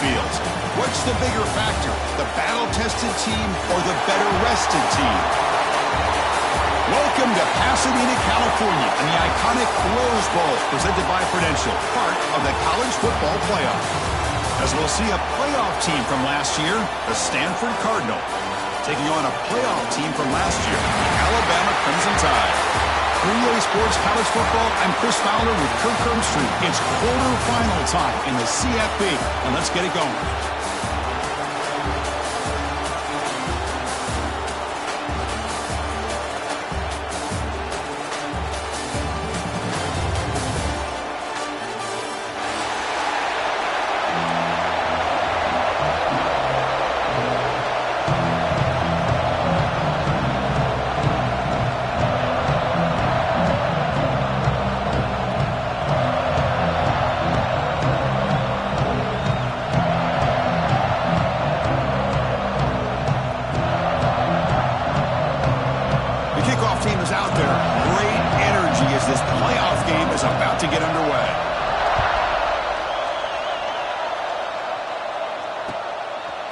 fields. What's the bigger factor, the battle-tested team or the better-rested team? Welcome to Pasadena, California, and the iconic Rose Bowl, presented by Prudential, part of the College Football Playoff. As we'll see a playoff team from last year, the Stanford Cardinal, taking on a playoff team from last year, the Alabama Crimson Tide. For EA Sports College Football, I'm Chris Fowler with Kirk Herbstreit. It's quarterfinal time in the CFB, and let's get it going.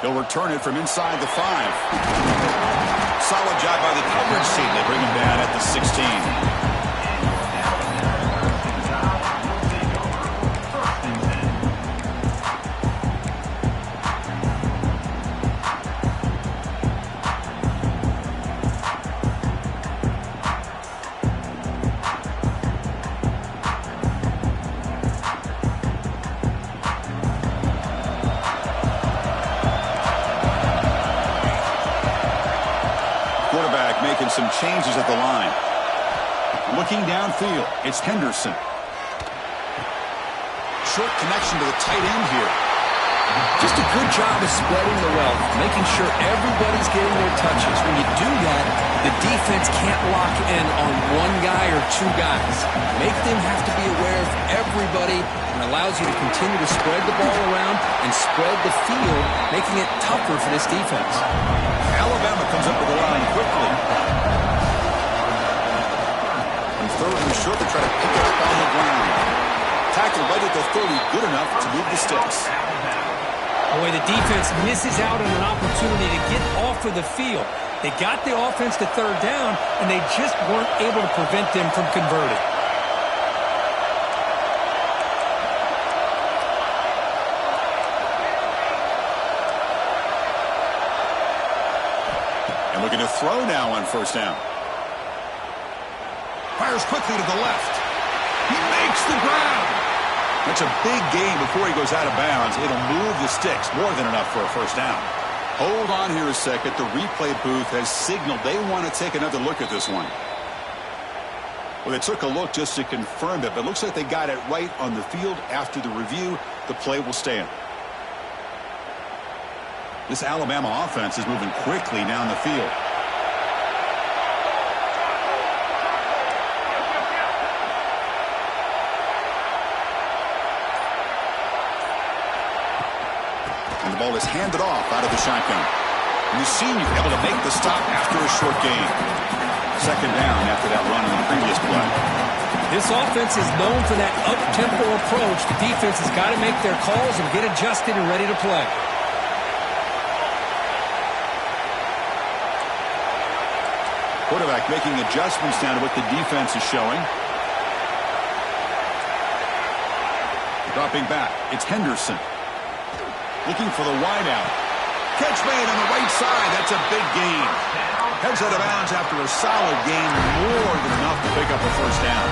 Return it from inside the 5. Solid job by the coverage team. They bring him down at the 16. Some changes at the line. Looking downfield, it's Henderson. Short connection to the tight end here. Just a good job of spreading the wealth, making sure everybody's getting their touches. When you do that, the defense can't lock in on one guy or two guys. Make them have to be aware of everybody, and allows you to continue to spread the ball around and spread the field, making it tougher for this defense. Alabama comes up with the line quickly. Third and short, they try to pick it up on the ground. Tackle right at the 30, good enough to move the sticks. Boy, the defense misses out on an opportunity to get off of the field. They got the offense to third down, and they just weren't able to prevent them from converting. And looking to throw now on first down. Fires quickly to the left. He makes the grab. That's a big gain before he goes out of bounds. It'll move the sticks, more than enough for a first down. Hold on here a second. The replay booth has signaled they want to take another look at this one. Well, they took a look just to confirm it, but it looks like they got it right on the field. After the review, the play will stand. This Alabama offense is moving quickly down the field. And the ball is handed off out of the shotgun. And the senior able to make the stop after a short gain. Second down after that run in the previous play. This offense is known for that up-tempo approach. The defense has got to make their calls and get adjusted and ready to play. Quarterback making adjustments down to what the defense is showing. Dropping back, it's Henderson. Looking for the wideout. Catch made on the right side. That's a big gain. Heads out of bounds after a solid gain, more than enough to pick up a first down.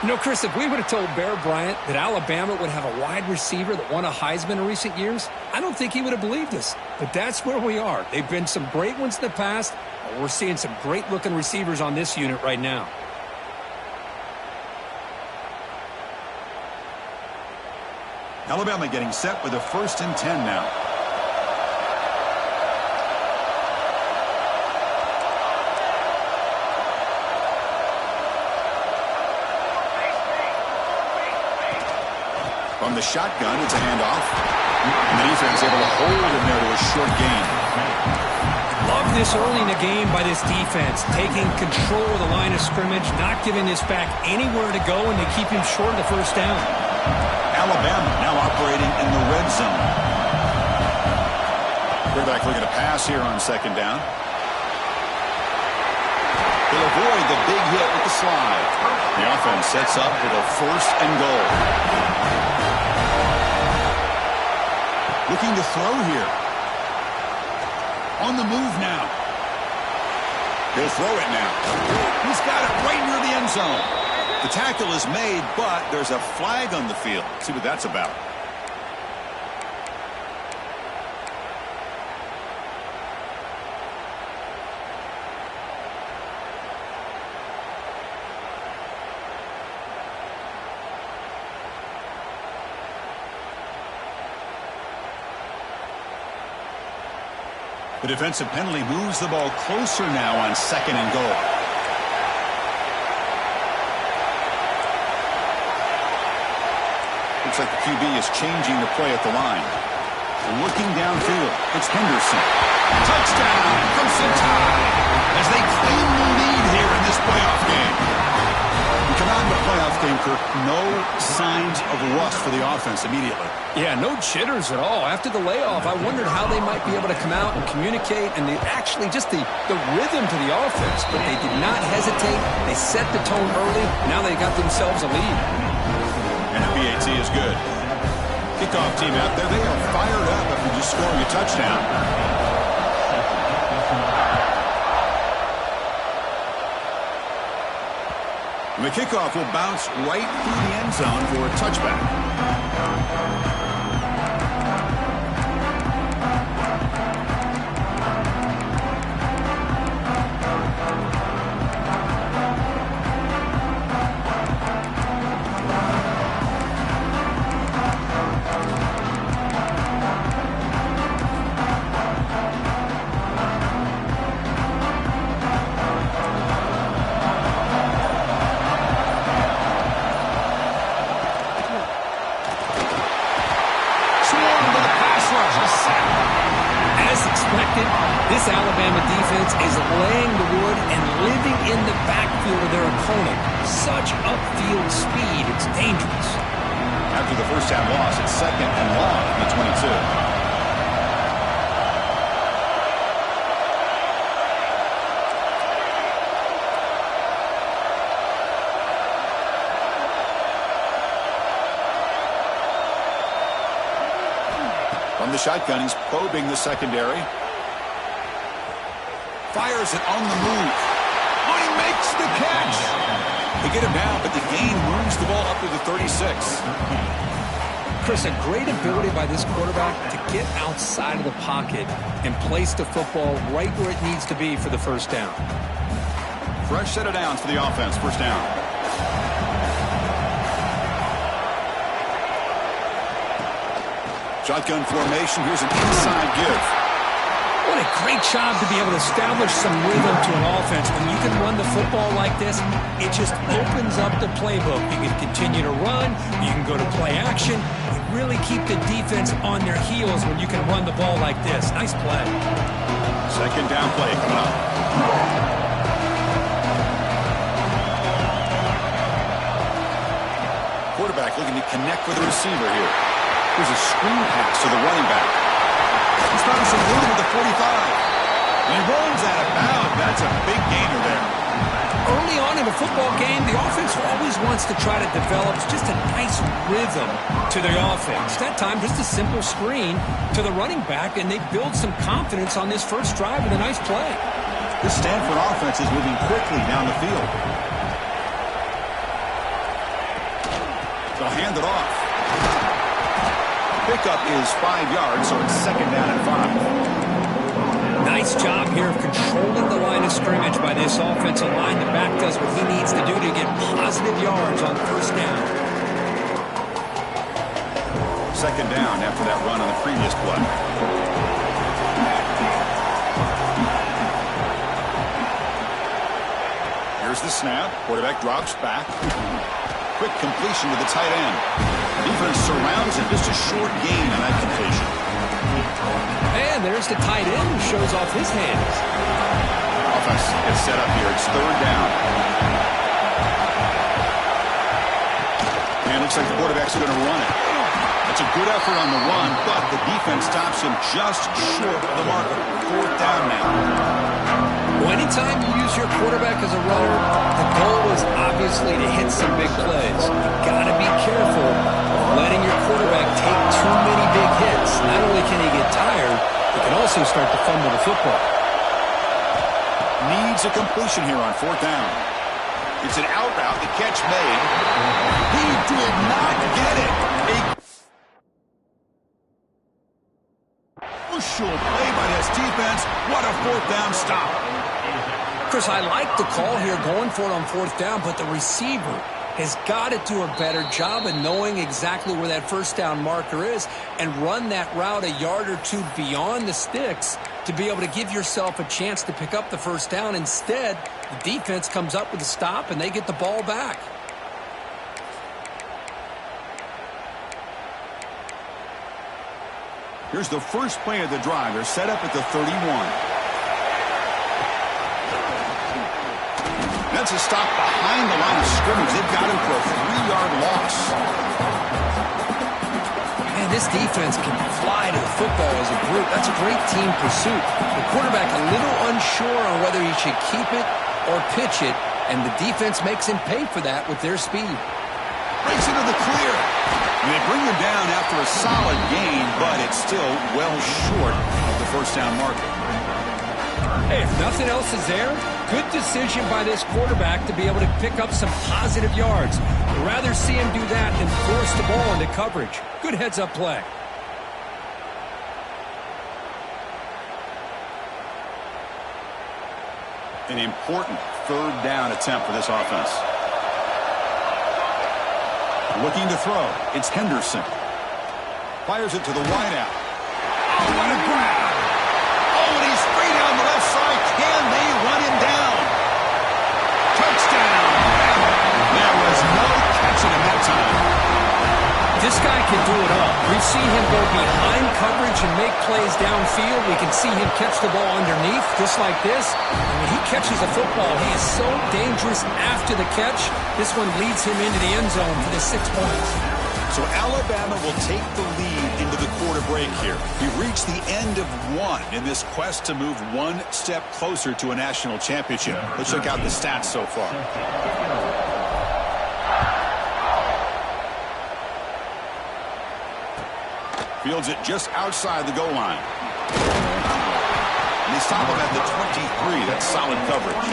You know, Chris, if we would have told Bear Bryant that Alabama would have a wide receiver that won a Heisman in recent years, I don't think he would have believed us. But that's where we are. They've been some great ones in the past, but we're seeing some great-looking receivers on this unit right now. Alabama getting set with a 1st and 10 now. From the shotgun, it's a handoff. And the defense able to hold him there to a short gain. Love this early in the game by this defense, taking control of the line of scrimmage, not giving this back anywhere to go, and they keep him short of the first down. Alabama now operating in the red zone. Looking to pass here on second down. He'll avoid the big hit with the slide. The offense sets up with a 1st and goal. Looking to throw here. On the move now. He'll throw it now. He's got it right near the end zone. The tackle is made, but there's a flag on the field. Let's see what that's about. The defensive penalty moves the ball closer now on 2nd and goal. Looks like the QB is changing the play at the line. Looking downfield, it's Henderson. Touchdown, Crimson Tide, as they claim the lead here in this playoff game. We come out in the playoff game, Kirk, no signs of rust for the offense immediately. Yeah, no jitters at all. After the layoff, I wondered how they might be able to come out and communicate and actually just the rhythm to the offense. But they did not hesitate. They set the tone early. Now they got themselves a lead. And the PAT is good. Kickoff team out there, they are fired up after just scoring a touchdown. And the kickoff will bounce right through the end zone for a touchback. This Alabama defense is laying the wood and living in the backfield of their opponent. Such upfield speed, it's dangerous. After the first half loss, it's 2nd and long from the 22. From the shotgun, he's probing the secondary. Fires it on the move. Oh, he makes the catch. They get him down, but the gain moves the ball up to the 36. Chris, a great ability by this quarterback to get outside of the pocket and place the football right where it needs to be for the first down. Fresh set of downs for the offense. First down. Shotgun formation. Here's an inside give. What a great job to be able to establish some rhythm to an offense. When you can run the football like this, it just opens up the playbook. You can continue to run. You can go to play action. You really keep the defense on their heels when you can run the ball like this. Nice play. Second down play coming up. Quarterback looking to connect with the receiver here. Here's a screen pass to the running back. He's found some room at the 45. And he rolls out of bounds. That's a big gainer there. Early on in a football game, the offense always wants to try to develop just a nice rhythm to their offense. That time, just a simple screen to the running back, and they build some confidence on this first drive with a nice play. This Stanford offense is moving quickly down the field. They'll hand it off. Pickup is 5 yards, so it's second down and 5. Nice job here of controlling the line of scrimmage by this offensive line. The back does what he needs to do to get positive yards on first down. Second down after that run on the previous play. Here's the snap. Quarterback drops back. Quick completion to the tight end. Defense surrounds him. Just a short gain on that completion. And there's the tight end who shows off his hands. Offense is set up here. It's third down. And it looks like the quarterback's going to run it. It's a good effort on the run, but the defense stops him just short of the marker. 4th down now. Well, anytime you use your quarterback as a runner, the goal is obviously to hit some big plays. You've got to be careful of letting your quarterback take too many big hits. Not only can he get tired, he can also start to fumble the football. Needs a completion here on 4th down. It's an out route. The catch made. He did not get it. A crucial play by this defense. What a 4th down stop. Chris, I like the call here going for it on 4th down, but the receiver has got to do a better job of knowing exactly where that 1st down marker is and run that route a yard or two beyond the sticks to be able to give yourself a chance to pick up the 1st down. Instead, the defense comes up with a stop and they get the ball back. Here's the first play of the drive. They're set up at the 31. That's a stop behind the line of scrimmage. They've got him for a 3-yard loss. Man, this defense can fly to the football as a group. That's a great team pursuit. The quarterback a little unsure on whether he should keep it or pitch it, and the defense makes him pay for that with their speed. Breaks into the clear. And they bring him down after a solid gain, but it's still well short of the 1st down marker. Hey, if nothing else is there, good decision by this quarterback to be able to pick up some positive yards. I'd rather see him do that than force the ball into coverage. Good heads-up play. An important 3rd down attempt for this offense. Looking to throw. It's Henderson. Fires it to the wideout. Oh, what a grab! Oh, and he's free down the left side. Can they run him down? Touchdown! There was no catching him that time. This guy can do it all. We've seen him go behind coverage and make plays downfield. We can see him catch the ball underneath, just like this. And when he catches a football, he is so dangerous after the catch. This one leads him into the end zone for the 6 points. So Alabama will take the lead into the quarter break here. We reached the end of one in this quest to move one step closer to a national championship. Let's check out the stats so far. Fields it just outside the goal line. And they stop him at the 23. That's solid coverage.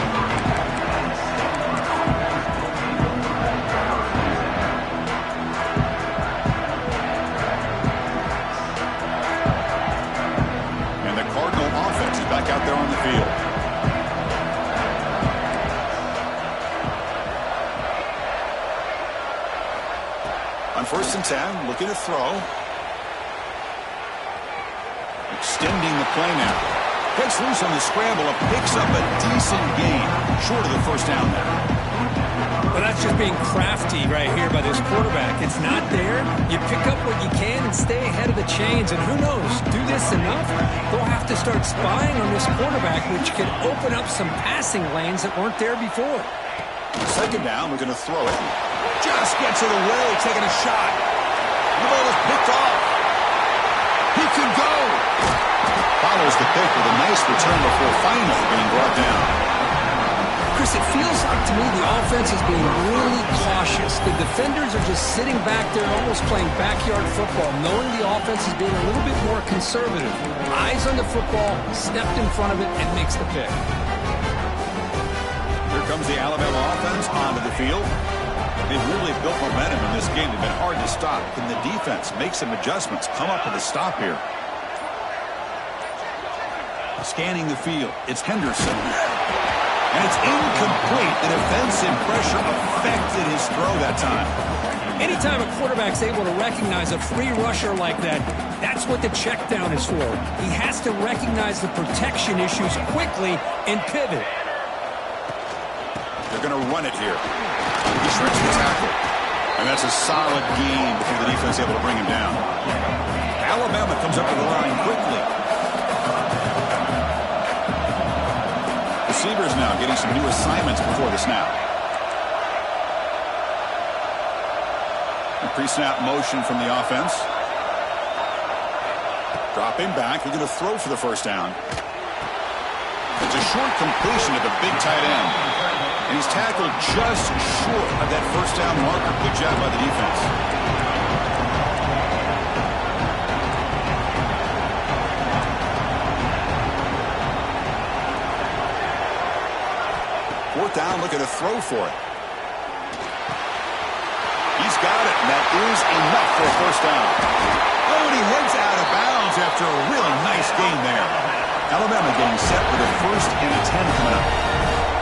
And the Cardinal offense is back out there on the field. On 1st and 10, looking to throw. Extending the play now. Gets loose on the scramble and picks up a decent gain. Short of the 1st down there. Well, that's just being crafty right here by this quarterback. It's not there. You pick up what you can and stay ahead of the chains. And who knows, do this enough, they'll have to start spying on this quarterback, which could open up some passing lanes that weren't there before. 2nd down, we're going to throw it. Just gets it away, taking a shot. The ball is picked off. He can go. Follows the pick with a nice return before finally being brought down. Chris, it feels like to me the offense is being really cautious. The defenders are just sitting back there almost playing backyard football, knowing the offense is being a little bit more conservative. Eyes on the football, stepped in front of it, and makes the pick. Here comes the Alabama offense onto the field. They've really built momentum in this game. They've been hard to stop. Can the defense make some adjustments, come up with a stop here? Scanning the field. It's Henderson. And it's incomplete. The defensive pressure affected his throw that time. Anytime a quarterback's able to recognize a free rusher like that, that's what the check down is for. He has to recognize the protection issues quickly and pivot. They're going to run it here. He shrinks the tackle. And that's a solid gain before the defense able to bring him down. Alabama comes up to the line quickly. Receivers now getting some new assignments before the snap. Pre-snap motion from the offense. Dropping back, looking to throw for the first down. It's a short completion to the big tight end. And he's tackled just short of that first down marker. Good job by the defense. Fourth down, looking to throw for it. He's got it, and that is enough for a first down. Oh, and he heads out of bounds after a really nice gain there. Alabama getting set with a 1st and 10 coming up.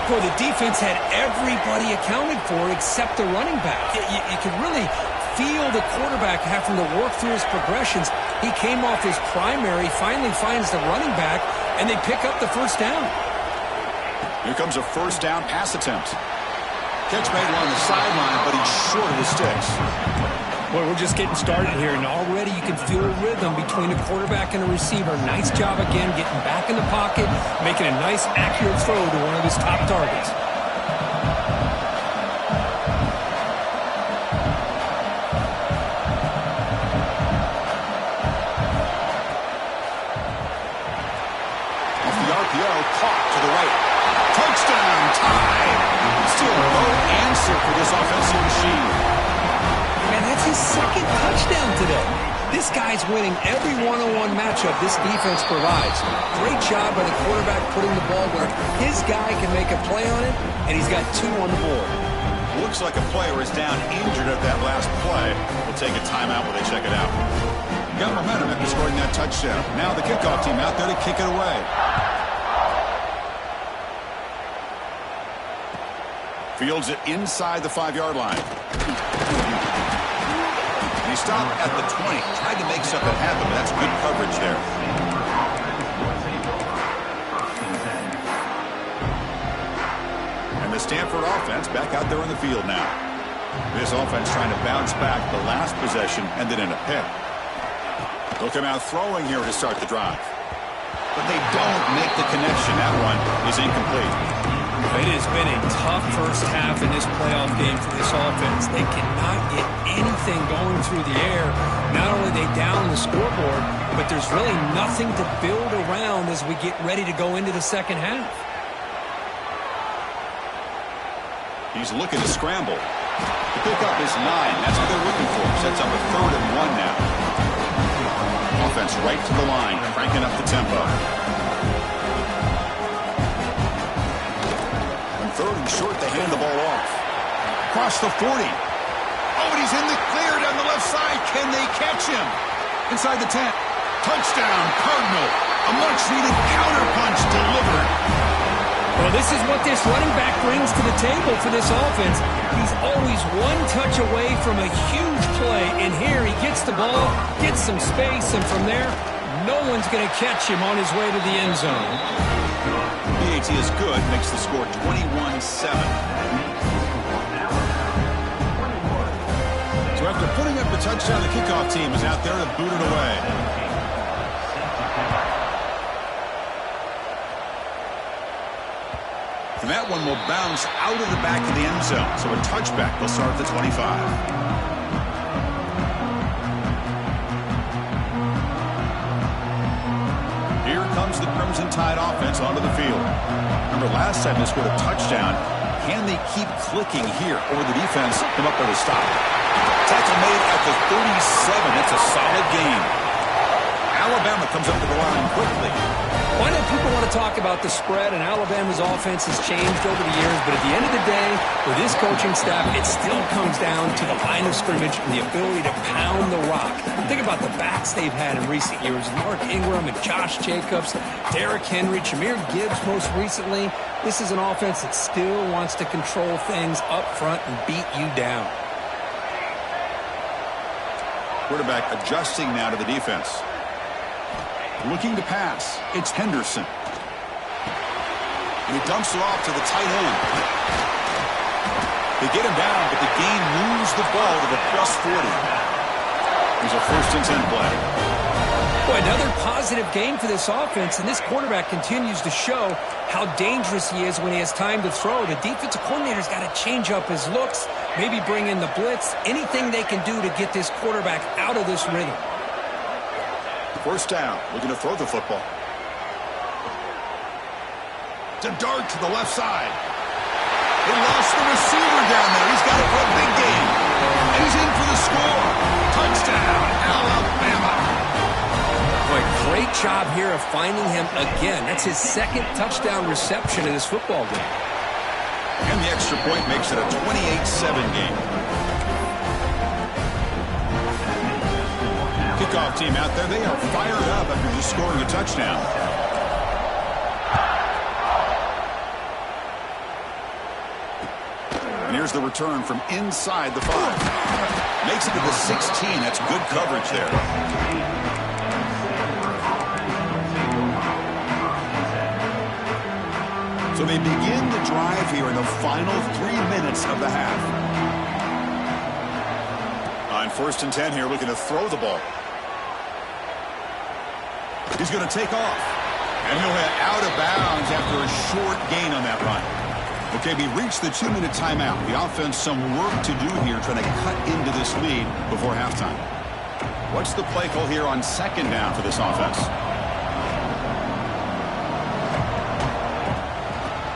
Boy, the defense had everybody accounted for except the running back. You can really feel the quarterback having to work through his progressions. He came off his primary, finally finds the running back, and they pick up the first down. Here comes a first down pass attempt. Catch made along the sideline, but he's short of the sticks. Boy, we're just getting started here, and already you can feel a rhythm between a quarterback and a receiver. Nice job again getting back in the pocket, making a nice, accurate throw to one of his top targets. Off the RPO, caught to the right. Touchdown, tied. Still no answer for this offensive machine. Man, that's his 2nd touchdown today. This guy's winning every one-on-one matchup this defense provides. Great job by the quarterback putting the ball where his guy can make a play on it, and he's got 2 on the board. Looks like a player is down injured at that last play. We'll take a timeout while they check it out. Got momentum after scoring that touchdown. Now the kickoff team out there to kick it away. Fields it inside the 5-yard line. He stopped at the 20. Tried to make something happen, but that's good coverage there. And the Stanford offense back out there on the field now. This offense trying to bounce back. The last possession ended in a pick. They'll come out throwing here to start the drive. But they don't make the connection. That one is incomplete. It has been a tough first half in this playoff game for this offense. They cannot get anything going through the air. Not only are they down the scoreboard, but there's really nothing to build around as we get ready to go into the second half. He's looking to scramble. The pickup is 9. That's what they're looking for. Sets up a 3rd and 1 now. Offense right to the line, cranking up the tempo. 3rd and short, they hand the ball off. Across the 40. Oh, and he's in the clear down the left side. Can they catch him? Inside the 10. Touchdown, Cardinal. A much-needed counterpunch delivered. Well, this is what this running back brings to the table for this offense. He's always one touch away from a huge play, and here he gets the ball, gets some space, and from there, no one's going to catch him on his way to the end zone. PAT is good, makes the score 21-7. So after putting up the touchdown, the kickoff team is out there to boot it away. And that one will bounce out of the back of the end zone. So a touchback will start at the 25. The Crimson Tide offense onto the field. Remember, last time they scored a touchdown. Can they keep clicking here, or the defense come up with a stop? Tackle made at the 37. That's a solid gain. Alabama comes up to the line quickly. Well, I know people want to talk about the spread, and Alabama's offense has changed over the years, but at the end of the day, with this coaching staff, it still comes down to the line of scrimmage and the ability to pound the rock. Think about the backs they've had in recent years. Mark Ingram and Josh Jacobs, Derrick Henry, Jahmyr Gibbs most recently. This is an offense that still wants to control things up front and beat you down. Quarterback adjusting now to the defense. Looking to pass. It's Henderson. And he dumps it off to the tight end. They get him down, but the game moves the ball to the +40. Here's a 1st and 10 play. Boy, another positive game for this offense, and this quarterback continues to show how dangerous he is when he has time to throw. The defensive coordinator's got to change up his looks, maybe bring in the blitz, anything they can do to get this quarterback out of this rhythm. First down, looking to throw the football. To dart to the left side. They lost the receiver down there. He's got it for a big game. And he's in for the score. Touchdown, Alabama. Boy, great job here of finding him again. That's his second touchdown reception in this football game. And the extra point makes it a 28-7 game. Kickoff team out there, they are fired up after just scoring a touchdown. And here's the return from inside the 5. Makes it to the 16. That's good coverage there. So they begin the drive here in the final 3 minutes of the half. On 1st and 10 here, looking to throw the ball. He's going to take off. And he'll head out of bounds after a short gain on that run. Okay, we reached the 2-minute timeout. The offense some work to do here trying to cut into this lead before halftime. What's the play call here on 2nd down for this offense?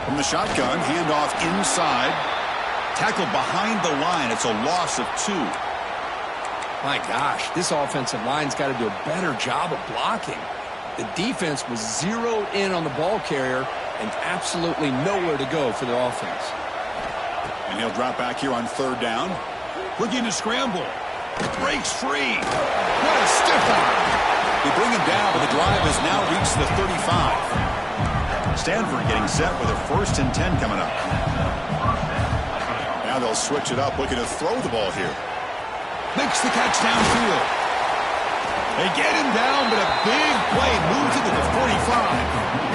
From the shotgun, handoff inside. Tackled behind the line. It's a loss of 2. My gosh, this offensive line's got to do a better job of blocking. The defense was zeroed in on the ball carrier and absolutely nowhere to go for the offense. And he'll drop back here on 3rd down. Looking to scramble. Breaks free. What a stiff arm. They bring him down, but the drive has now reached the 35. Stanford getting set with a 1st and 10 coming up. Now they'll switch it up, looking to throw the ball here. Makes the catch downfield. They get him down, but a big play moves into the 45.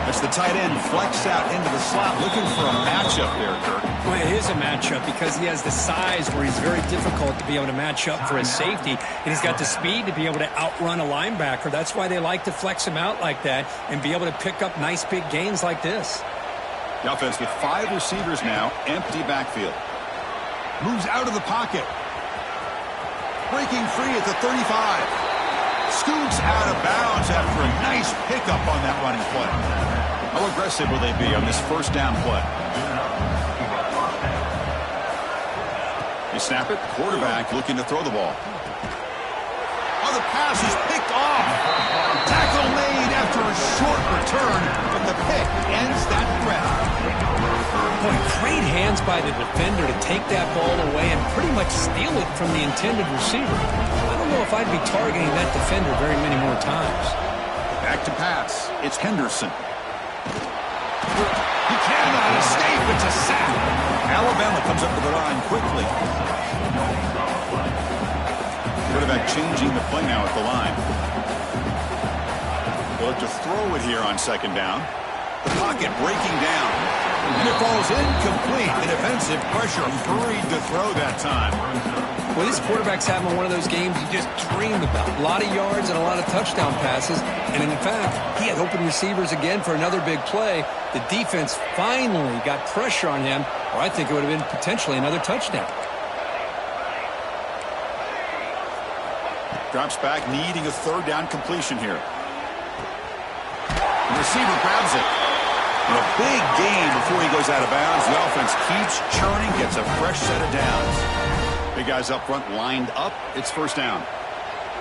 That's the tight end flexed out into the slot, looking for a matchup there, Kirk. Well, it is a matchup because he has the size where he's very difficult to be able to match up for his safety, and he's got the speed to be able to outrun a linebacker. That's why they like to flex him out like that and be able to pick up nice big gains like this. The offense with 5 receivers now, empty backfield. Moves out of the pocket. Breaking free at the 35. Scoots out of bounds after a nice pickup on that running play. How aggressive will they be on this 1st down play? They snap it. Quarterback looking to throw the ball. Oh, the pass is picked off. Tackle made after a short return, but the pick ends that threat. Boy, great hands by the defender to take that ball away and pretty much steal it from the intended receiver. I don't know if I'd be targeting that defender very many more times. Back to pass. It's Henderson. He cannot escape. It's a sack. Alabama comes up to the line quickly. Quarterback changing the play now at the line. They'll have to throw it here on 2nd down. The pocket breaking down. And it falls incomplete. The defensive pressure hurried to throw that time. Well, this quarterback's having one of those games you just dreamed about. A lot of yards and a lot of touchdown passes. And in fact, he had open receivers again for another big play. The defense finally got pressure on him, or I think it would have been potentially another touchdown. Drops back, needing a 3rd down completion here. The receiver grabs it. And a big gain before he goes out of bounds. The offense keeps churning, gets a fresh set of downs. Big guys up front lined up. It's 1st down.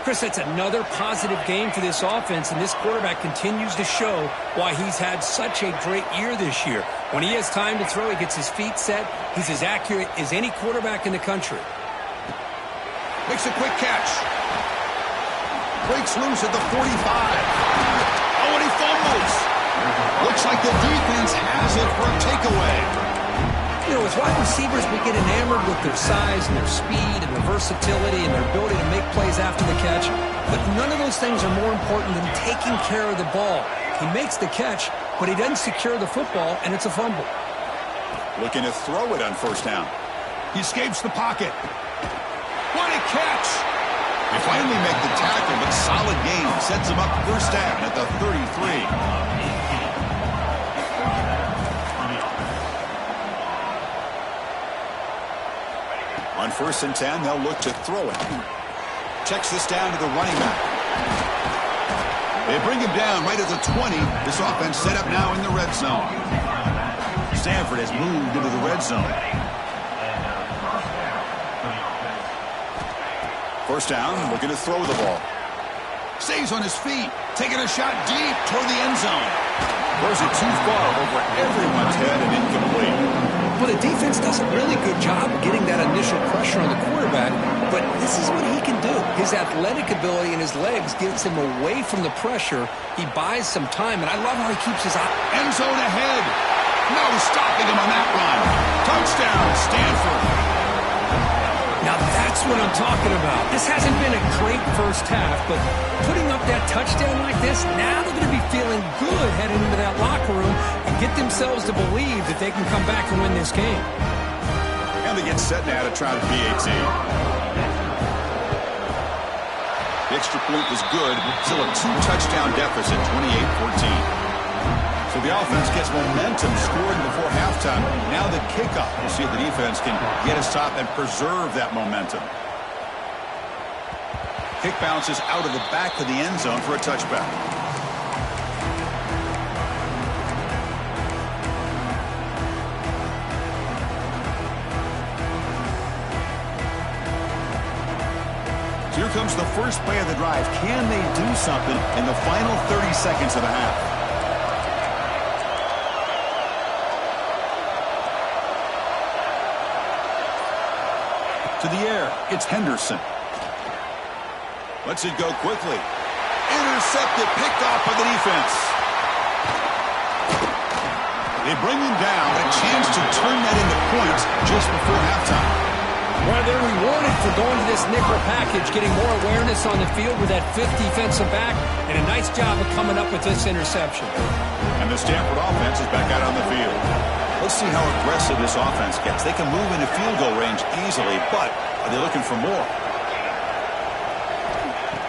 Chris, that's another positive game for this offense, and this quarterback continues to show why he's had such a great year this year. When he has time to throw, he gets his feet set. He's as accurate as any quarterback in the country. Makes a quick catch. Breaks loose at the 45. Oh, and he fumbles. Looks like the defense has it for a takeaway. You know, with wide receivers, we get enamored with their size and their speed and their versatility and their ability to make plays after the catch. But none of those things are more important than taking care of the ball. He makes the catch, but he doesn't secure the football, and it's a fumble. Looking to throw it on 1st down. He escapes the pocket. What a catch! They finally make the tackle, but solid gain sets him up 1st down at the 33. On 1st and 10, they'll look to throw it. Checks this down to the running back. They bring him down right at the 20. This offense set up now in the red zone. Stanford has moved into the red zone. First down, looking to throw the ball. Stays on his feet, taking a shot deep toward the end zone. Throws it too far over everyone's head and incomplete. Well, the defense does a really good job of getting that initial pressure on the quarterback, but this is what he can do. His athletic ability and his legs gets him away from the pressure. He buys some time, and I love how he keeps his eye. End zone ahead. No stopping him on that run. Touchdown, Stanford. Now that's what I'm talking about. This hasn't been a great first half, but putting up that touchdown like this, now they're going to be feeling good heading into that locker room and get themselves to believe that they can come back and win this game. And they get set now to try the PAT. The extra point was good. Still a 2-touchdown deficit, 28-14. So the offense gets momentum scoring before halftime. Now the kickoff. We'll see if the defense can get a stop and preserve that momentum. Kick bounces out of the back of the end zone for a touchback. So here comes the first play of the drive. Can they do something in the final 30 seconds of the half? To the air, it's Henderson. Lets it go quickly. Intercepted, picked off by the defense. They bring him down, a chance to turn that into points just before halftime. Well, they're rewarded for going to this nickel package, getting more awareness on the field with that fifth defensive back, and a nice job of coming up with this interception. And the Stanford offense is back out on the field. Let's see how aggressive this offense gets. They can move into field goal range easily, but are they looking for more?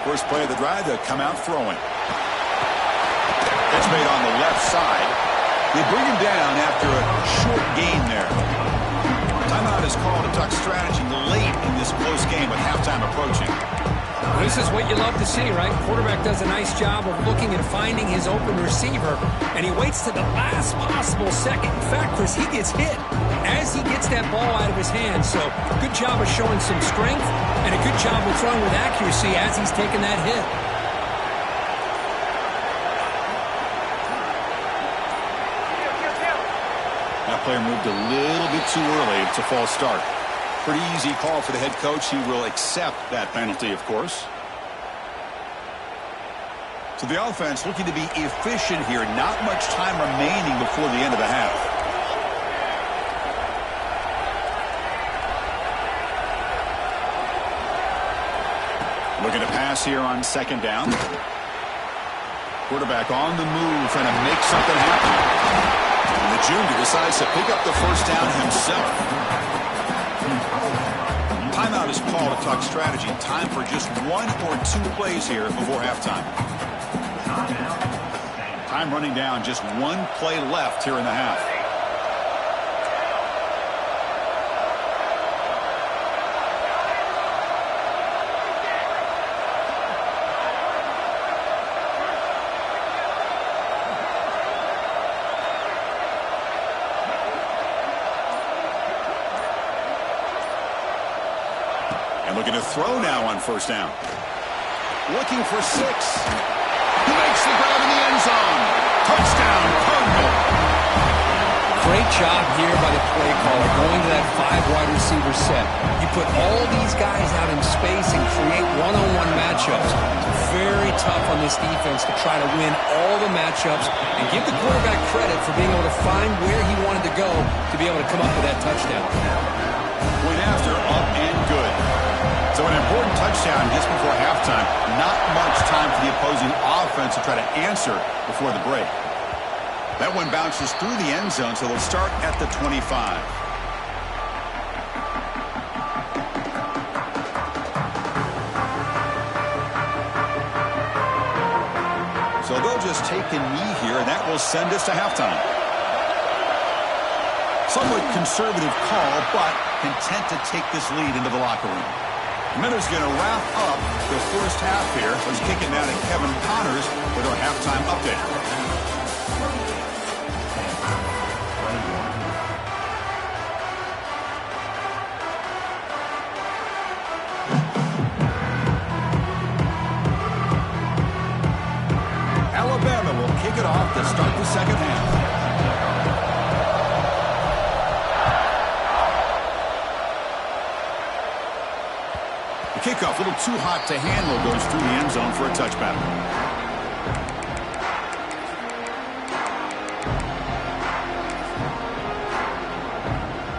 First play of the drive, they'll come out throwing. Catch made on the left side. They bring him down after a short gain there. Timeout is called to talk strategy late in this close game with halftime approaching. This is what you love to see, right? Quarterback does a nice job of looking and finding his open receiver, and he waits to the last possible second. In fact, Chris, he gets hit as he gets that ball out of his hands. So good job of showing some strength and a good job of throwing with accuracy as he's taking that hit. That player moved a little bit too early. It's a false start. Pretty easy call for the head coach. He will accept that penalty, of course. So the offense looking to be efficient here. Not much time remaining before the end of the half. Looking to pass here on second down. Quarterback on the move, trying to make something happen. And the junior decides to pick up the first down himself. Timeout is called to talk strategy. Time for just 1 or 2 plays here before halftime. Time running down, just 1 play left here in the half. Looking to throw now on first down. Looking for 6. He makes the grab in the end zone. Touchdown, Cardinal. Great job here by the play caller, going to that 5 wide receiver set. You put all these guys out in space and create one-on-one matchups. It's very tough on this defense to try to win all the matchups and give the quarterback credit for being able to find where he wanted to go to be able to come up with that touchdown. Point after, up and good. So an important touchdown just before halftime. Not much time for the opposing offense to try to answer before the break. That one bounces through the end zone, so they'll start at the 25. So they'll just take a knee here, and that will send us to halftime. Somewhat conservative call, but content to take this lead into the locker room. Miller's going to wrap up the first half here. Let's kick it down to Kevin Connors with our halftime update. Alabama will kick it off to start the second half. The kickoff, a little too hot to handle, goes through the end zone for a touchback.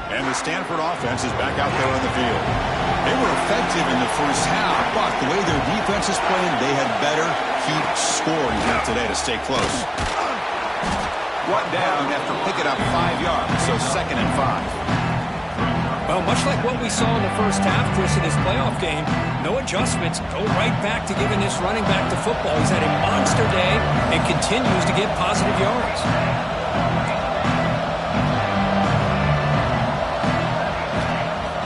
And the Stanford offense is back out there on the field. They were effective in the first half, but the way their defense is playing, they had better keep scoring here today to stay close. One down after picking up 5 yards, so 2nd and 5. Well, much like what we saw in the first half, Chris, in his playoff game, no adjustments. Go right back to giving this running back to football. He's had a monster day and continues to get positive yards.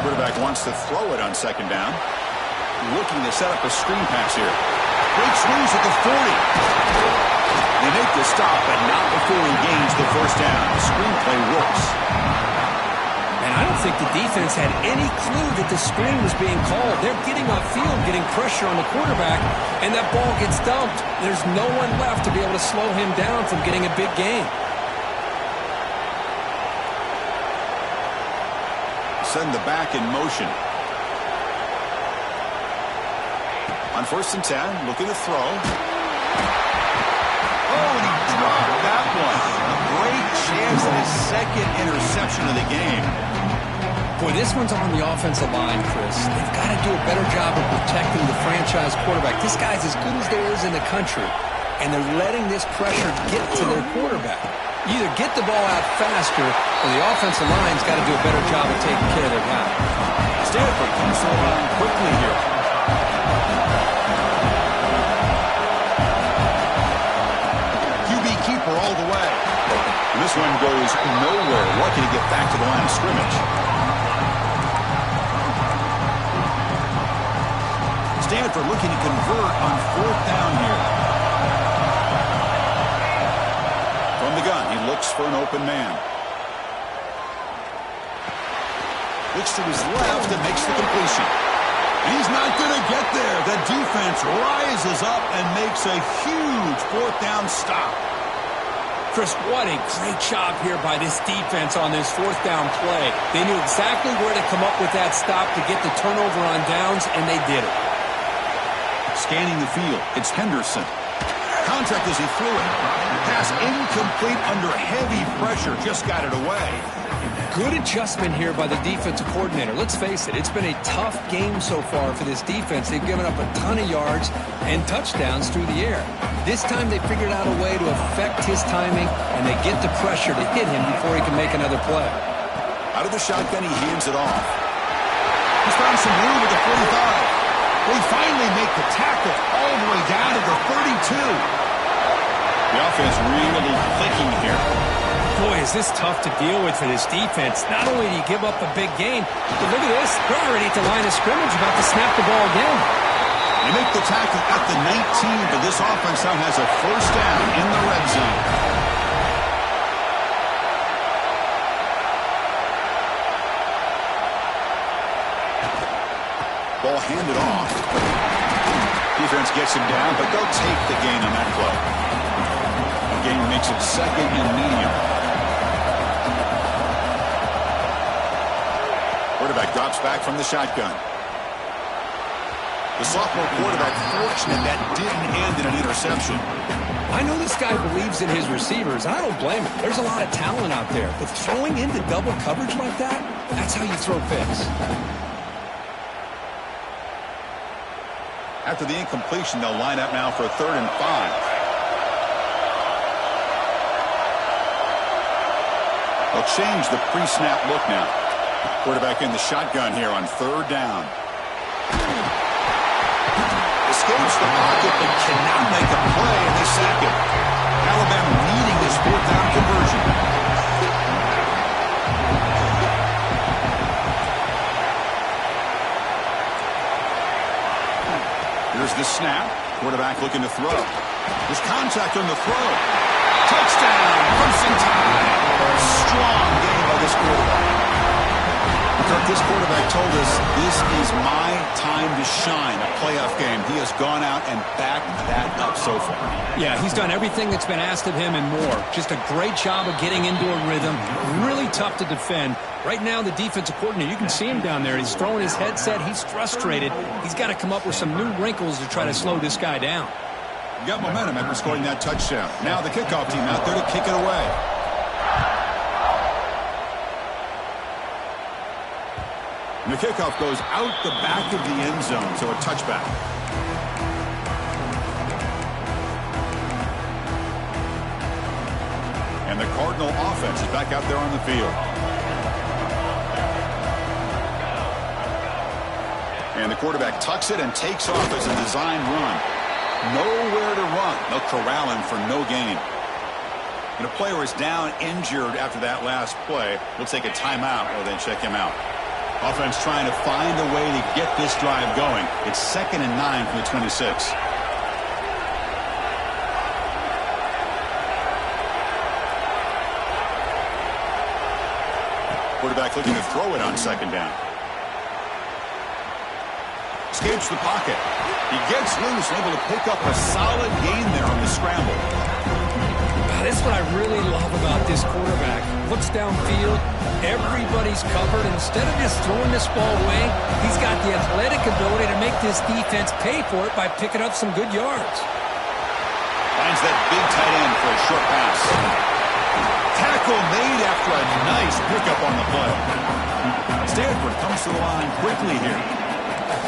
Quarterback wants to throw it on 2nd down. Looking to set up a screen pass here. Breaks loose at the 40. They make the stop, but not before he gains the first down. The screenplay works. And I don't think the defense had any clue that the screen was being called. They're getting off field, getting pressure on the quarterback, and that ball gets dumped. There's no one left to be able to slow him down from getting a big gain. Send the back in motion. On 1st and 10, looking to throw. Oh, and he dropped that one. A great chance at his 2nd interception of the game. Boy, this one's on the offensive line, Chris. They've got to do a better job of protecting the franchise quarterback. This guy's as good as there is in the country, and they're letting this pressure get to their quarterback. Either get the ball out faster, or the offensive line's got to do a better job of taking care of their guy. Stanford comes along quickly here. QB keeper all the way. And this one goes nowhere. Lucky to get back to the line of scrimmage. Stanford looking to convert on 4th down here. From the gun, he looks for an open man. Looks to his left and makes the completion. He's not going to get there. The defense rises up and makes a huge 4th down stop. Chris, what a great job here by this defense on this 4th down play. They knew exactly where to come up with that stop to get the turnover on downs, and they did it. Scanning the field, it's Henderson. Contact as he threw it. Pass incomplete under heavy pressure, just got it away. Good adjustment here by the defensive coordinator. Let's face it, it's been a tough game so far for this defense. They've given up a ton of yards and touchdowns through the air. This time they figured out a way to affect his timing, and they get the pressure to hit him before he can make another play. Out of the shotgun, he hands it off. He's found some room at the 45. They finally make the tackle all the way down to the 32. The offense really clicking here. Boy, is this tough to deal with for this defense. Not only do you give up a big gain, but look at this. They're already at the line of scrimmage, about to snap the ball again. They make the tackle at the 19, but this offense now has a 1st down in the red zone. Ball handed off. Defense gets him down, but they'll take the gain on that play. The gain makes it 2nd and medium. Quarterback drops back from the shotgun. The sophomore quarterback fortunate that didn't end in an interception. I know this guy believes in his receivers. I don't blame him. There's a lot of talent out there. But throwing into double coverage like that, that's how you throw picks. After the incompletion, they'll line up now for 3rd and 5. They'll change the pre-snap look now. Quarterback in the shotgun here on 3rd down. Escapes the pocket but cannot make a play, and they sack him. Alabama needing this 4th down conversion. Here's the snap. Quarterback looking to throw. There's contact on the throw. Touchdown, Crimson Tide. Strong game by this quarterback. Kirk, this quarterback told us this is my time to shine, a playoff game. He has gone out and backed that up so far. Yeah, he's done everything that's been asked of him and more. Just a great job of getting into a rhythm. Really tough to defend. Right now, the defensive coordinator, you can see him down there. He's throwing his headset. He's frustrated. He's got to come up with some new wrinkles to try to slow this guy down. You got momentum after scoring that touchdown. Now the kickoff team out there to kick it away. And the kickoff goes out the back of the end zone, so a touchback. And the Cardinal offense is back out there on the field. And the quarterback tucks it and takes off as a design run. Nowhere to run. They'll corral him for no gain. And a player is down injured after that last play. We'll take a timeout or then check him out. Offense trying to find a way to get this drive going. It's 2nd and 9 from the 26. Quarterback looking to throw it on 2nd down. Escapes the pocket. He gets loose, able to pick up a solid gain there on the scramble. That's what I really love about this quarterback. Looks downfield, everybody's covered. Instead of just throwing this ball away, he's got the athletic ability to make this defense pay for it by picking up some good yards. Finds that big tight end for a short pass. Tackle made after a nice pickup on the play. Stanford comes to the line quickly here.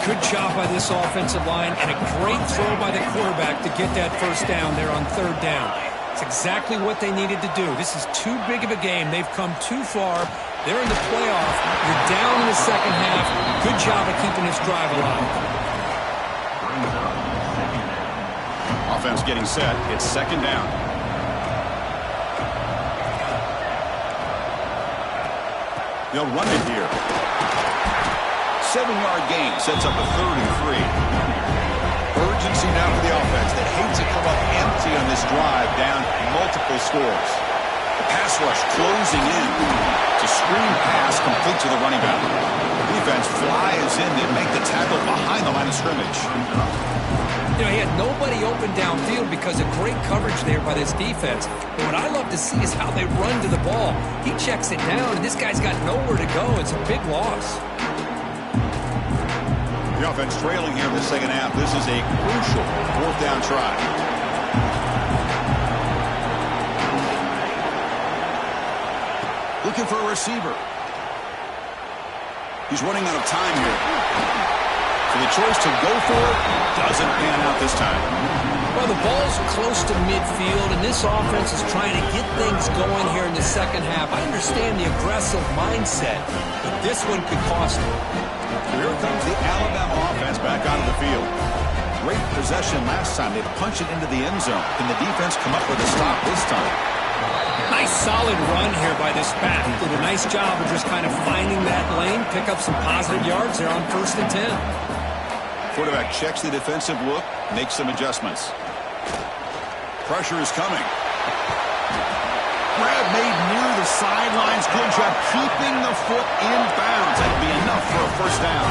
Good job by this offensive line and a great throw by the quarterback to get that first down there on 3rd down. It's exactly what they needed to do. This is too big of a game. They've come too far. They're in the playoff. You're down in the second half. Good job of keeping this drive alive. Offense getting set. It's 2nd down. They'll run it here. 7-yard gain sets up a 3rd and 3. Urgency now for the offense that hates to come up empty on this drive, down multiple scores. The pass rush closing in. It's a screen pass complete to the running back. The defense flies in to make the tackle behind the line of scrimmage. You know, he had nobody open downfield because of great coverage there by this defense. But what I love to see is how they run to the ball. He checks it down, and this guy's got nowhere to go. It's a big loss. The offense trailing here in the second half. This is a crucial 4th down try. Looking for a receiver. He's running out of time here. So the choice to go for it doesn't pan out this time. Well, the ball's close to midfield, and this offense is trying to get things going here in the second half. I understand the aggressive mindset, but this one could cost them. Here comes the Alabama offense back onto the field. Great possession last time. They punch it into the end zone. Can the defense come up with a stop this time? Nice solid run here by this back. Did a nice job of just kind of finding that lane, pick up some positive yards there on 1st and 10. Quarterback checks the defensive look, makes some adjustments. Pressure is coming. Grab made near the sidelines. Good job keeping the foot in bounds. That'll be enough for a 1st down.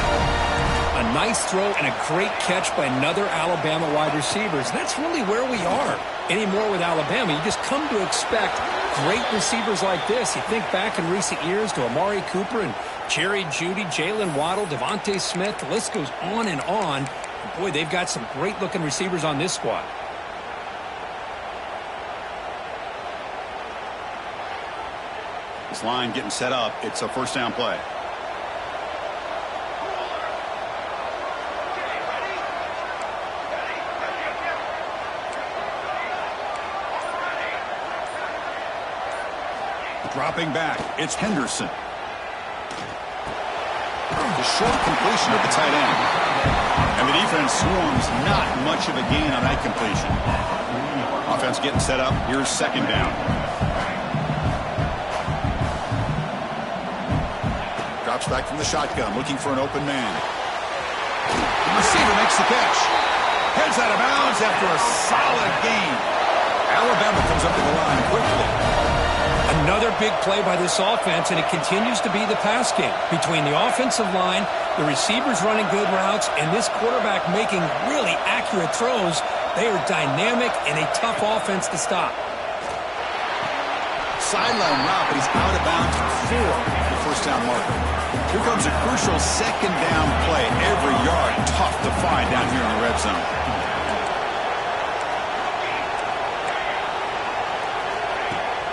A nice throw and a great catch by another Alabama wide receivers. That's really where we are anymore with Alabama. You just come to expect great receivers like this. You think back in recent years to Amari Cooper and Jerry Jeudy, Jalen Waddle, Devontae Smith. The list goes on and on. Boy, they've got some great-looking receivers on this squad. This line getting set up. It's a 1st down play. Dropping back. It's Henderson. The short completion of the tight end. And the defense swarms not much of a gain on that completion. Offense getting set up. Here's 2nd down. Drops back from the shotgun, looking for an open man. The receiver makes the catch. Heads out of bounds after a solid gain. Another big play by this offense, and it continues to be the pass game. Between the offensive line, the receivers running good routes, and this quarterback making really accurate throws, they are dynamic and a tough offense to stop. Sideline route, but he's out of bounds for the first down marker. Here comes a crucial second down play. Every yard tough to find down here in the red zone.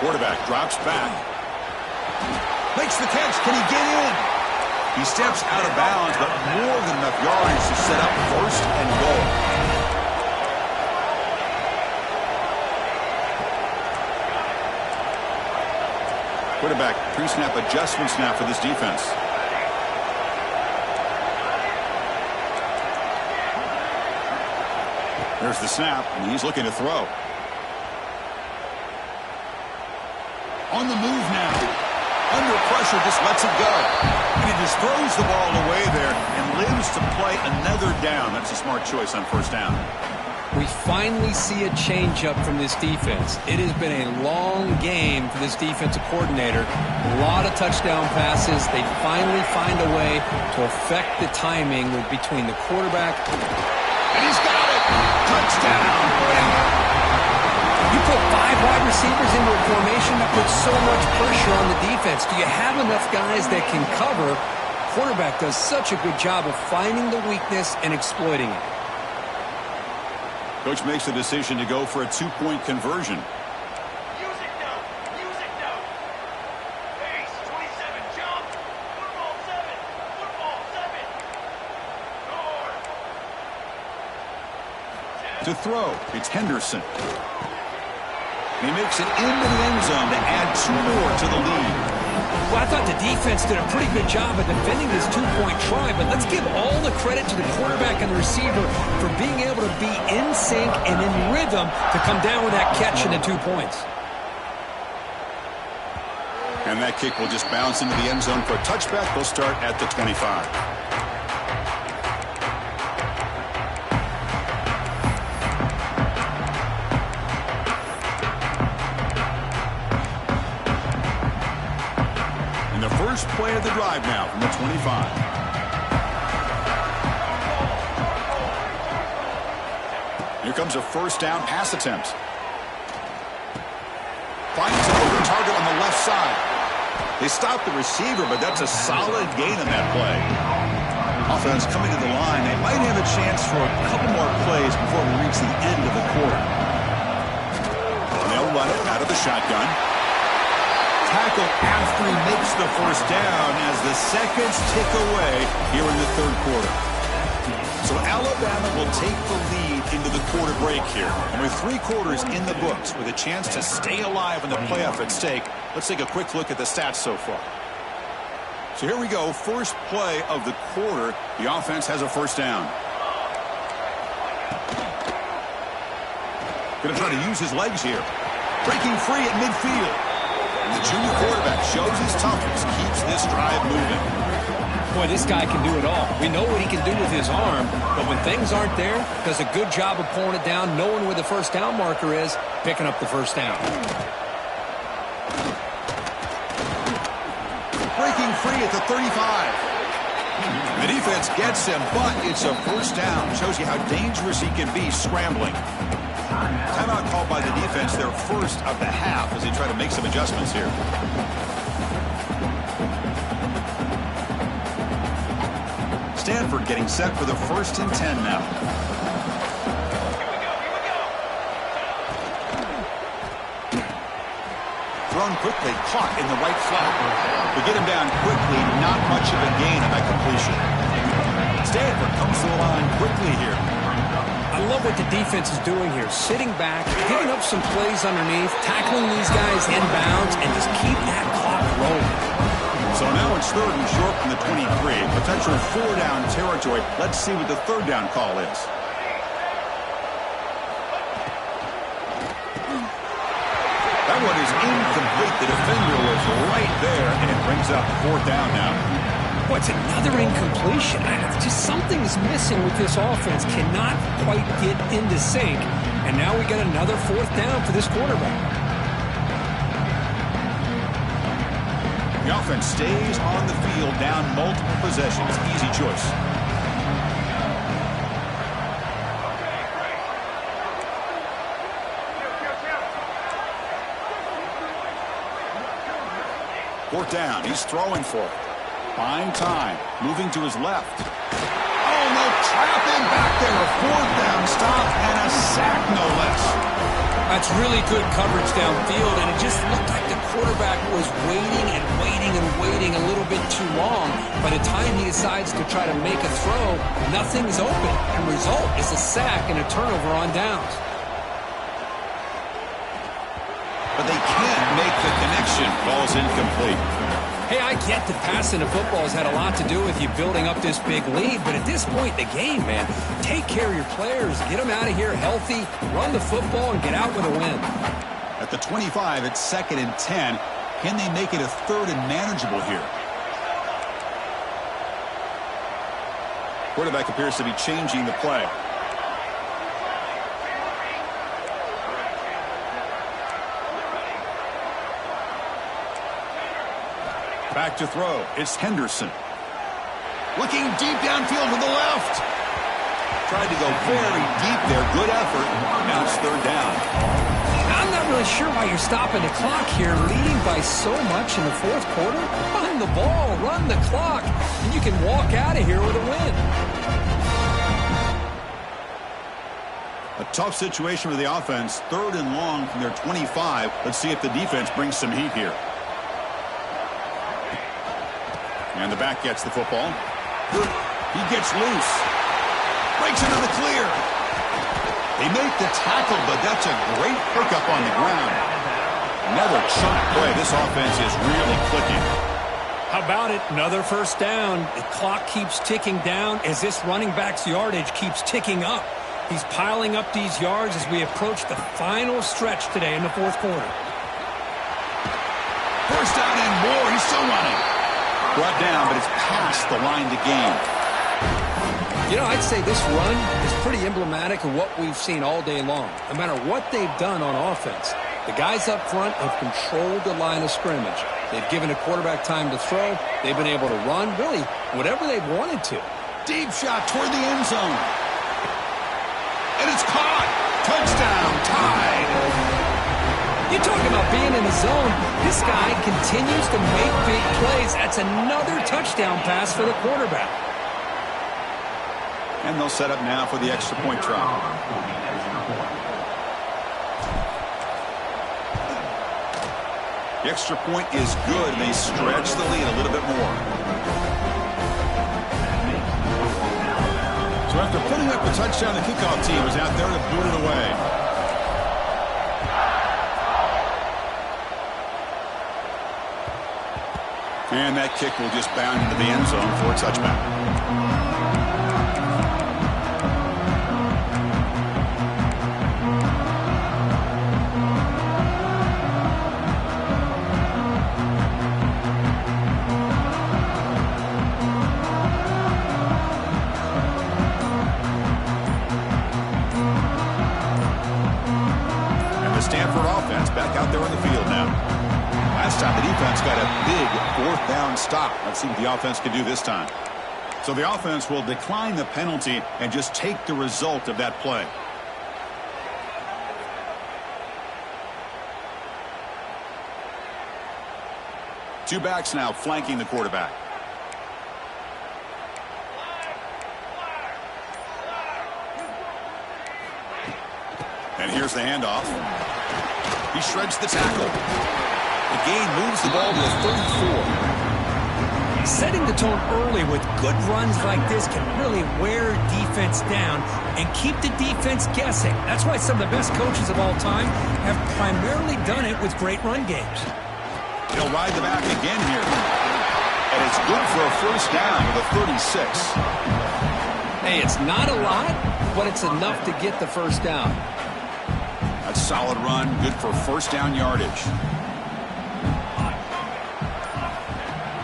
Quarterback drops back. Makes the catch. Can he get in? He steps out of bounds, but more than enough yards to set up first and goal. Quarterback pre-snap adjustments now for this defense. There's the snap, and he's looking to throw. On the move now. Under pressure, just lets it go. And he just throws the ball away there and lives to play another down. That's a smart choice on first down. We finally see a change-up from this defense. It has been a long game for this defensive coordinator. A lot of touchdown passes. They finally find a way to affect the timing between the quarterback. And he's got it! Touchdown! You put 5 wide receivers into a formation that puts so much pressure on the defense. Do you have enough guys that can cover? Quarterback does such a good job of finding the weakness and exploiting it. Coach makes the decision to go for a 2-point conversion. Music note! Music note! Base, 27, jump! Football 7! Football 7! Score! To throw, it's Henderson. He makes it into the end zone to add 2 more to the lead. Well, I thought the defense did a pretty good job of defending this 2-point try, but let's give all the credit to the quarterback and the receiver for being able to be in sync and in rhythm to come down with that catch and the 2 points. And that kick will just bounce into the end zone for a touchback. They'll start at the 25. First play of the drive now from the 25. Here comes a first down pass attempt. Finds an open target on the left side. They stop the receiver, but that's a solid gain on that play. Offense coming to the line. They might have a chance for a couple more plays before we reach the end of the quarter. And they'll run it out of the shotgun. Tackle after he makes the first down as the seconds tick away here in the third quarter. So Alabama will take the lead into the quarter break here. And with 3 quarters in the books with a chance to stay alive in the playoff at stake, let's take a quick look at the stats so far. So here we go. First play of the quarter. The offense has a first down. Going to try to use his legs here. Breaking free at midfield. The junior quarterback shows his toughness, keeps this drive moving. Boy, this guy can do it all. We know what he can do with his arm, but when things aren't there, does a good job of pulling it down, knowing where the first down marker is, picking up the first down. Breaking free at the 35. The defense gets him, but it's a first down. Shows you how dangerous he can be scrambling. Timeout called by the defense, their first of the half, as they try to make some adjustments here. Stanford getting set for the 1st and 10 now. Thrown quickly, caught in the right flat. To get him down quickly, not much of a gain on that completion. Stanford comes to the line quickly here. I love what the defense is doing here. Sitting back, picking up some plays underneath, tackling these guys inbounds, and just keep that clock rolling. So now it's 3rd and short from the 23. Potential 4-down territory. Let's see what the 3rd down call is. That one is incomplete. The defender was right there, and it brings up 4th down now. Boy, it's another incompletion. Just something's missing with this offense. Cannot quite get into sync. And now we got another 4th down for this quarterback. The offense stays on the field, down multiple possessions. Easy choice. Fourth down. He's throwing for it. Buying time. Moving to his left. Oh, no. Trapping back there. A fourth down stop and a sack, no less. That's really good coverage downfield, and it just looked like the quarterback was waiting and waiting and waiting a little bit too long. By the time he decides to try to make a throw, nothing's open. And result is a sack and a turnover on downs. But they can't make the connection. Ball's incomplete. Hey, I get that passing the football has had a lot to do with you building up this big lead, but at this point in the game, man, take care of your players, get them out of here healthy, run the football, and get out with a win. At the 25, it's 2nd and 10. Can they make it a 3rd and manageable here? Quarterback appears to be changing the play. Back to throw. It's Henderson. Looking deep downfield to the left. Tried to go very deep there. Good effort. Now it's 3rd down. I'm not really sure why you're stopping the clock here, leading by so much in the 4th quarter. Run the ball, run the clock, and you can walk out of here with a win. A tough situation for the offense. 3rd and long from their 25. Let's see if the defense brings some heat here. And the back gets the football. He gets loose. Breaks into the clear. They make the tackle, but that's a great pickup on the ground. Another chunk play. This offense is really clicking. How about it? Another 1st down. The clock keeps ticking down as this running back's yardage keeps ticking up. He's piling up these yards as we approach the final stretch today in the 4th quarter. 1st down and more. He's still running. Brought down, but it's past the line to gain. You know, I'd say this run is pretty emblematic of what we've seen all day long. No matter what they've done on offense, the guys up front have controlled the line of scrimmage. They've given a quarterback time to throw. They've been able to run, really, whatever they've wanted to. Deep shot toward the end zone. And it's caught. Touchdown, tied. You're talking about being in the zone. This guy continues to make big plays. That's another touchdown pass for the quarterback. And they'll set up now for the extra point try. The extra point is good, and they stretch the lead a little bit more. So after putting up a touchdown, the kickoff team was out there to boot it away. And that kick will just bound into the end zone for a touchback. And the Stanford offense back out there on the field now. Last time the defense got a big 4th down stop. Let's see what the offense can do this time. So the offense will decline the penalty and just take the result of that play. Two backs now flanking the quarterback. And here's the handoff. He shreds the tackle. The gain moves the ball to a 34. Setting the tone early with good runs like this can really wear defense down and keep the defense guessing. That's why some of the best coaches of all time have primarily done it with great run games. He'll ride the back again here. And it's good for a 1st down with a 36. Hey, it's not a lot, but it's enough to get the 1st down. That's a solid run, good for 1st down yardage.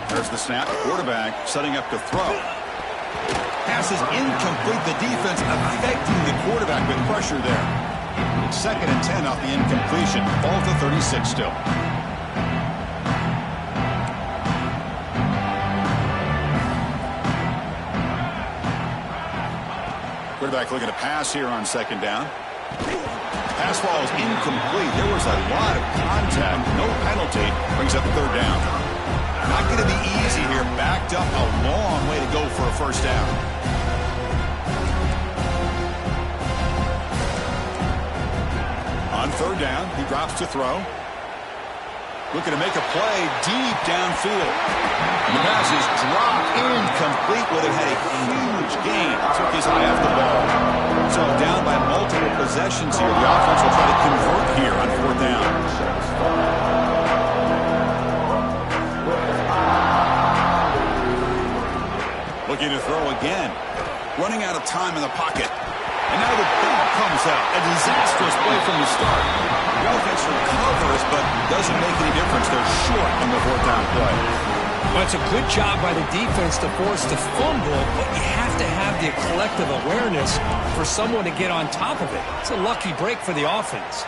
There's the snap. Quarterback setting up to throw. Pass is incomplete. The defense affecting the quarterback with pressure there. It's 2nd and 10 off the incompletion. Ball to 36 still. Quarterback looking to pass here on second down. Pass ball is incomplete. There was a lot of contact. No penalty. Brings up third down. Not going to be easy here. Backed up a long way to go for a first down. On third down, he drops to throw. Looking to make a play deep downfield. And the pass is dropped incomplete. Well, they had a huge gain. Took his eye off the ball. So down by multiple possessions here. The offense will try to convert here on fourth down. Looking to throw again. Running out of time in the pocket. And now the ball comes out. A disastrous play from the start. The offense recovers, but doesn't make any difference. They're short on the fourth down play. Well, it's a good job by the defense to force the fumble, but you have to have the collective awareness for someone to get on top of it. It's a lucky break for the offense.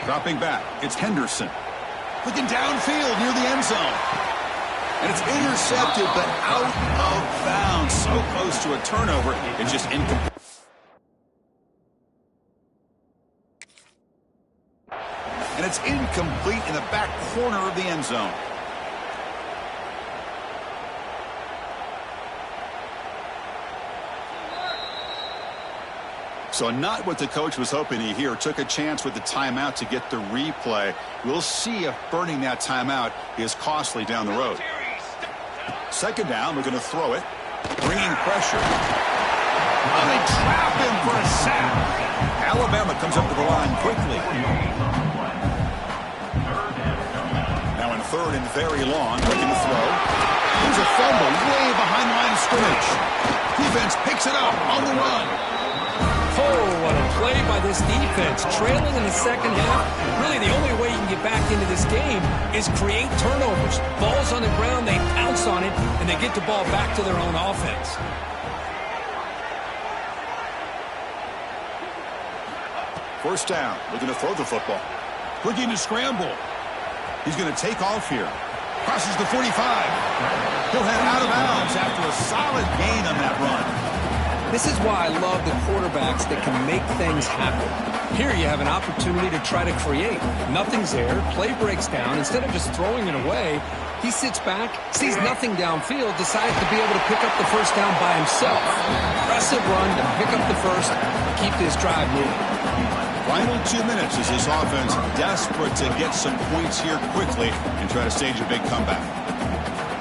Dropping back, it's Henderson. Looking downfield near the end zone. And it's intercepted, but out of bounds. So close to a turnover, it's just incomplete. And it's incomplete in the back corner of the end zone. So not what the coach was hoping to hear. Took a chance with the timeout to get the replay. We'll see if burning that timeout is costly down the road. Second down, we're going to throw it. Bringing pressure. Oh, they trap him for a sack. Alabama comes up to the line quickly. Now in third and very long, looking to throw. There's a fumble way behind the line of scrimmage. Defense picks it up on the run. Oh, what a play by this defense. Trailing in the second half, really the only way you can get back into this game is create turnovers. Ball's on the ground, they pounce on it, and they get the ball back to their own offense. First down, looking to throw the football. Looking to scramble. He's going to take off here. Crosses the 45. He'll head out of bounds after a solid gain on that run. This is why I love the quarterbacks that can make things happen. Here you have an opportunity to try to create. Nothing's there. Play breaks down. Instead of just throwing it away, he sits back, sees nothing downfield, decides to be able to pick up the first down by himself. Impressive run to pick up the first, keep this drive moving. Final 2 minutes as this offense desperate to get some points here quickly and try to stage a big comeback.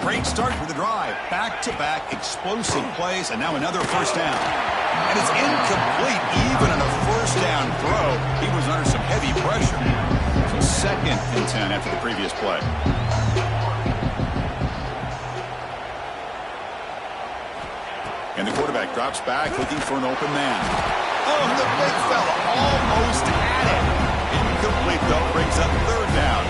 Great start for the drive. Back-to-back explosive plays, and now another first down. And it's incomplete even on a first down throw. He was under some heavy pressure. So second and 10 after the previous play. And the quarterback drops back looking for an open man. Oh, the big fella almost had it. Incomplete, though, brings up third down.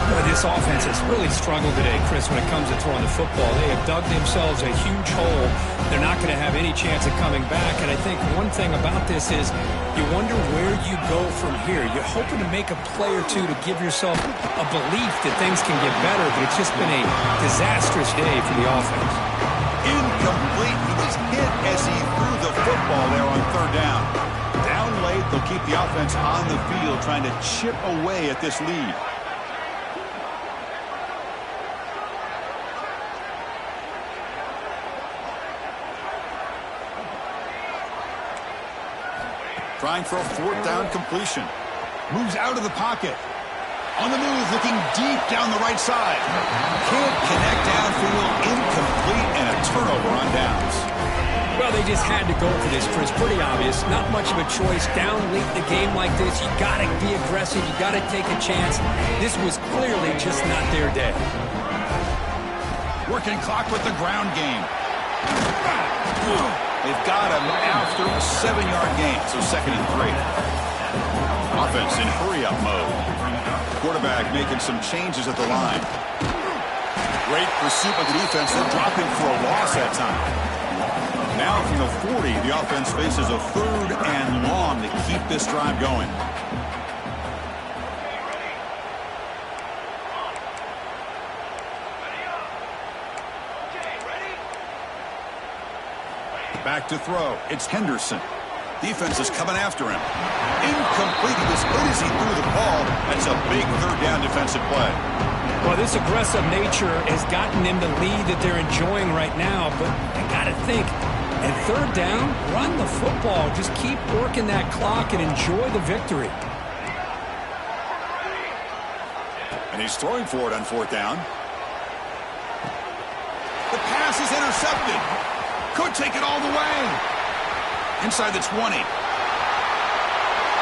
Boy, this offense has really struggled today, Chris, when it comes to throwing the football. They have dug themselves a huge hole. They're not going to have any chance of coming back. And I think one thing about this is you wonder where you go from here. You're hoping to make a play or two to give yourself a belief that things can get better, but it's just been a disastrous day for the offense. Incomplete. He was hit as he threw the football there on third down. Down late, they'll keep the offense on the field trying to chip away at this lead. Trying for a fourth down completion. Moves out of the pocket. On the move, looking deep down the right side. Can't connect downfield, incomplete, and a turnover on downs. Well, they just had to go for this, Chris. Pretty obvious. Not much of a choice. Down late in the game like this, you got to be aggressive. You got to take a chance. This was clearly just not their day. Working clock with the ground game. They've got him after a 7-yard gain, so second and 3. Offense in hurry-up mode. Quarterback making some changes at the line. Great pursuit by the defense. They're dropping for a loss that time. Now from the 40, the offense faces a third and long to keep this drive going. Back to throw. It's Henderson. Defense is coming after him. Incomplete. He was hit as he threw the ball. That's a big third down defensive play. Well, this aggressive nature has gotten them the lead that they're enjoying right now, but I got to think, at third down, run the football. Just keep working that clock and enjoy the victory. And he's throwing for it on fourth down. The pass is intercepted. Could take it all the way. Inside the 20.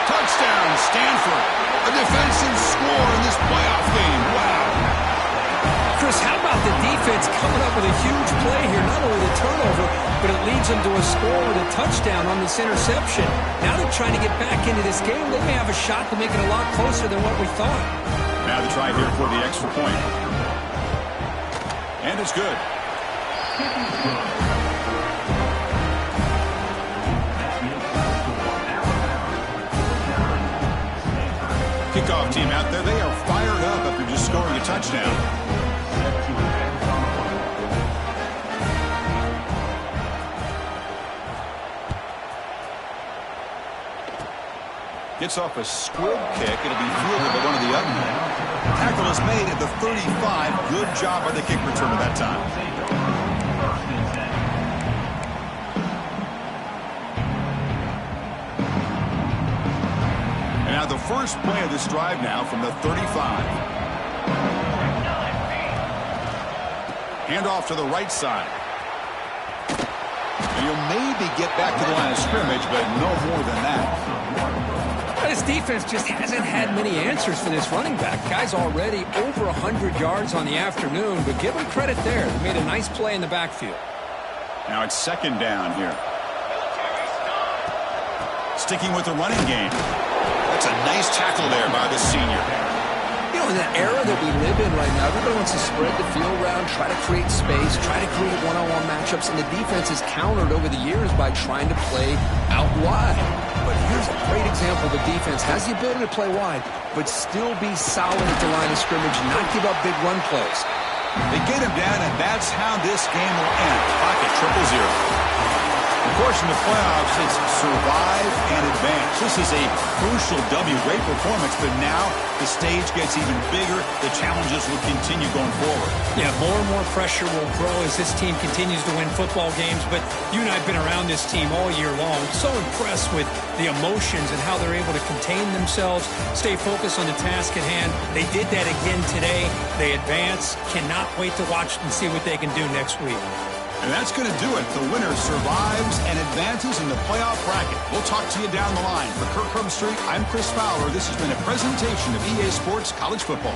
Touchdown, Stanford. A defensive score in this playoff game. Wow. Chris, how about the defense coming up with a huge play here? Not only the turnover, but it leads them to a score with a touchdown on this interception. Now they're trying to get back into this game. They may have a shot to make it a lot closer than what we thought. Now the try here for the extra point. And it's good. Kickoff team out there. They are fired up after just scoring a touchdown. Gets off a squib kick. It'll be fielded by one of the other men. Tackle is made at the 35. Good job by the kick returner that time. And now the first play of this drive now from the 35. Hand off to the right side. And you'll maybe get back to the line of scrimmage, but no more than that. This defense just hasn't had many answers for this running back. Guy's already over 100 yards on the afternoon, but give him credit there. They made a nice play in the backfield. Now it's second down here. Sticking with the running game. That's a nice tackle there by the senior. You know, in that era that we live in right now, everybody wants to spread the field around, try to create space, try to create one-on-one matchups, and the defense has countered over the years by trying to play out wide. But here's a great example. The defense has the ability to play wide, but still be solid at the line of scrimmage, not give up big run plays. They get him down, and that's how this game will end. Clock at 0-0. Of course, in the playoffs, it's survive and advance. This is a crucial W. Great performance, but now the stage gets even bigger. The challenges will continue going forward. Yeah, more and more pressure will grow as this team continues to win football games. But you and I have been around this team all year long. So impressed with the emotions and how they're able to contain themselves, stay focused on the task at hand. They did that again today. They advance. Cannot wait to watch and see what they can do next week. And that's going to do it. The winner survives and advances in the playoff bracket. We'll talk to you down the line. For Kirk Herbstreit, I'm Chris Fowler. This has been a presentation of EA Sports College Football.